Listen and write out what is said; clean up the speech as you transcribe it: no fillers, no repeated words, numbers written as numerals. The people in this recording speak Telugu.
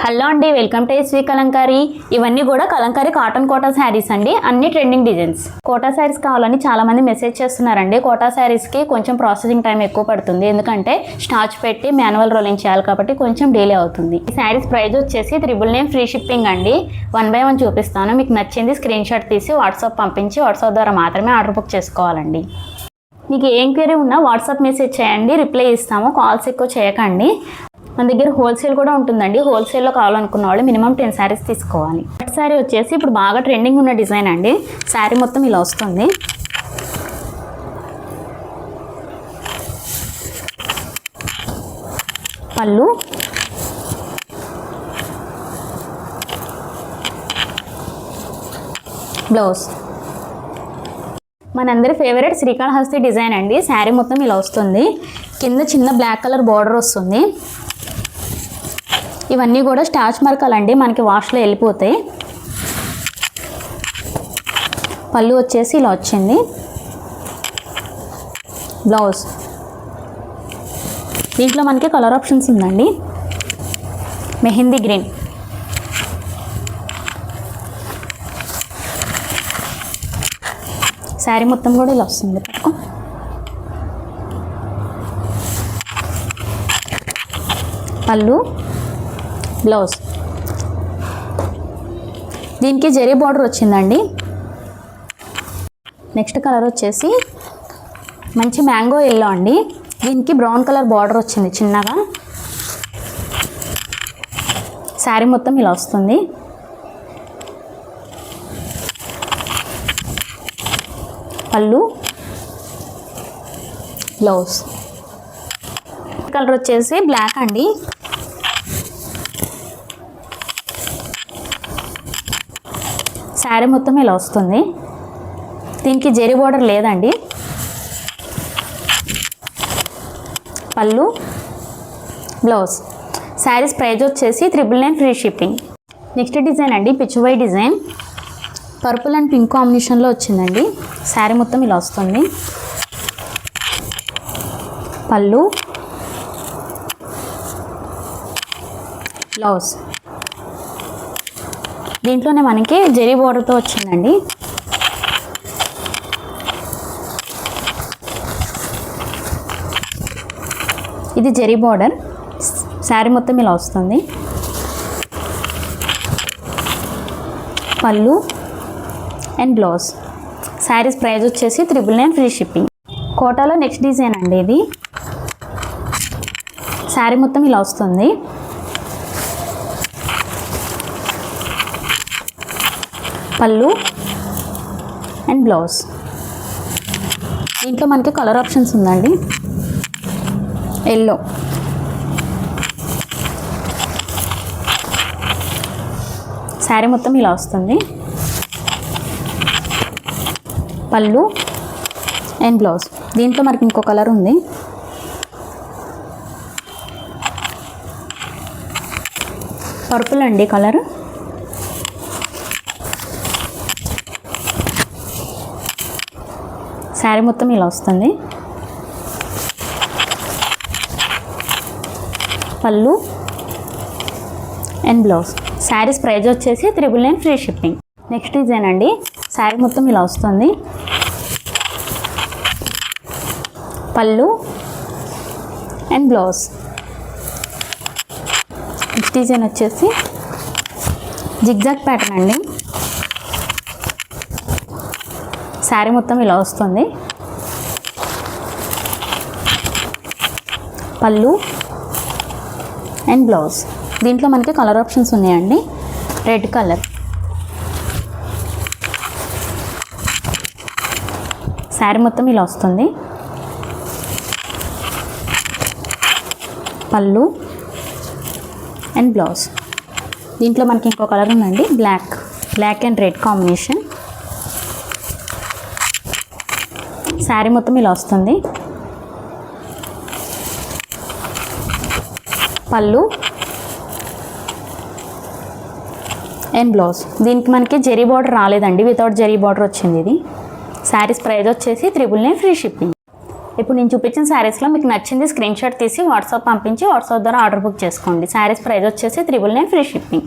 హలో అండి, వెల్కమ్ టు ఎస్వి కలంకారీ. ఇవన్నీ కూడా కలంకారీ కాటన్ కోటా శారీస్ అండి. అన్ని ట్రెండింగ్ డిజైన్స్. కోటా శారీస్ కావాలని చాలా మంది మెసేజ్ చేస్తున్నారండి. కోటా శారీస్కి కొంచెం ప్రాసెసింగ్ టైం ఎక్కువ పడుతుంది, ఎందుకంటే స్టార్చ్ పెట్టి మాన్యువల్ రోలింగ్ చేయాలి కాబట్టి కొంచెం డిలే అవుతుంది. ఈ శారీస్ ప్రైస్ వచ్చేసి 999 ఫ్రీ షిప్పింగ్ అండి. 1 by 1 చూపిస్తాను. మీకు నచ్చింది స్క్రీన్ షాట్ తీసి వాట్సాప్ పంపించి వాట్సాప్ ద్వారా మాత్రమే ఆర్డర్ బుక్ చేసుకోవాలండి. మీకు ఏ ఎంక్వైరీ ఉన్నా వాట్సాప్ మెసేజ్ చేయండి, రిప్లై ఇస్తాము. కాల్స్ ఎక్కువ చేయకండి. మన దగ్గర హోల్సేల్ కూడా ఉంటుందండి. హోల్సేల్లో కావాలనుకున్న వాళ్ళు మినిమం 10 శారీస్ తీసుకోవాలి. ఫస్ట్ శారీ వచ్చేసి ఇప్పుడు బాగా ట్రెండింగ్ ఉన్న డిజైన్ అండి. శారీ మొత్తం ఇలా వస్తుంది. పళ్ళు, బ్లౌజ్. మనందరి ఫేవరెట్ శ్రీకాళహస్తి డిజైన్ అండి. శారీ మొత్తం ఇలా వస్తుంది. కింద చిన్న బ్లాక్ కలర్ బార్డర్ వస్తుంది. ఇవన్నీ కూడా స్టార్చ్ మరకలండి, మనకి వాష్లో వెళ్ళిపోతాయి. పళ్ళు వచ్చేసి ఇలా వచ్చింది. బ్లౌజ్. దీంట్లో మనకి కలర్ ఆప్షన్స్ ఉందండి. మెహందీ గ్రీన్, శారీ మొత్తం కూడా ఇలా వస్తుంది. పళ్ళు, బ్లౌజ్. దీనికి జరీ బార్డర్ వచ్చిందండి. నెక్స్ట్ కలర్ వచ్చేసి మంచి మ్యాంగో ఎల్లో అండి. దీనికి బ్రౌన్ కలర్ బార్డర్ వచ్చింది చిన్నగా. శారీ మొత్తం ఇలా వస్తుంది. పళ్ళు, బ్లౌజ్. కలర్ వచ్చేసి బ్లాక్ అండి. శారీ మొత్తం ఇలా వస్తుంది. దీనికి జరీ బార్డర్ లేదండి. పళ్ళు, బ్లౌజ్. శారీస్ ప్రైస్ వచ్చేసి 999 ఫ్రీ షిప్పింగ్. నెక్స్ట్ డిజైన్ అండి, పిచ్చువై డిజైన్. పర్పుల్ అండ్ పింక్ కాంబినేషన్లో వచ్చిందండి. శారీ మొత్తం ఇలా వస్తుంది. పళ్ళు, బ్లౌజ్. దీంట్లోనే మనకి జరీ బార్డర్తో వచ్చిందండి. ఇది జరీ బార్డర్. శారీ మొత్తం ఇలా వస్తుంది. పళ్ళు అండ్ బ్లౌజ్. శారీస్ ప్రైస్ వచ్చేసి 999 ఫ్రీ షిప్పింగ్. కోటాలో నెక్స్ట్ డిజైన్ అండి ఇది. శారీ మొత్తం ఇలా వస్తుంది. పళ్ళు అండ్ బ్లౌజ్. దీంట్లో మనకి కలర్ ఆప్షన్స్ ఉందండి. ఎల్లో, శారీ మొత్తం ఇలా వస్తుంది. పళ్ళు అండ్ బ్లౌజ్. దీంట్లో మనకి ఇంకో కలర్ ఉంది. పర్పుల్ అండి కలర్. శారీ మొత్తం ఇలా వస్తుంది. పళ్ళు అండ్ బ్లౌజ్. శారీస్ ప్రైస్ వచ్చేసి 999 ఫ్రీ షిప్పింగ్. నెక్స్ట్ డిజైన్ అండి. శారీ మొత్తం ఇలా వస్తుంది. పళ్ళు అండ్ బ్లౌజ్. నెక్స్ట్ డిజైన్ వచ్చేసి జిగ్జాగ్ ప్యాటర్న్ అండి. శారీ మొత్తం ఇలా వస్తుంది. పళ్ళు అండ్ బ్లౌజ్. దీంట్లో మనకి కలర్ ఆప్షన్స్ ఉన్నాయండి. Red colour. శారీ మొత్తం ఇలా వస్తుంది. పళ్ళు అండ్ బ్లౌజ్. దీంట్లో మనకి ఇంకో కలర్ ఉందండి. Black and red combination. Sari మొత్తం ఇలా వస్తుంది. పళ్ళు అండ్ బ్లౌజ్. దీనికి మనకి జరీ బార్డర్ రాలేదండి, వితౌట్ జరీ బార్డర్ వచ్చింది ఇది. శారీస్ ప్రైస్ వచ్చేసి 999 ఫ్రీ షిప్పింగ్. ఇప్పుడు నేను చూపించిన శారీస్లో మీకు నచ్చింది స్క్రీన్ షాట్ తీసి వాట్సాప్ పంపించి వాట్సాప్ ద్వారా ఆర్డర్ బుక్ చేసుకోండి. శారీస్ ప్రైస్ వచ్చేసి 999 ఫ్రీ షిప్పింగ్.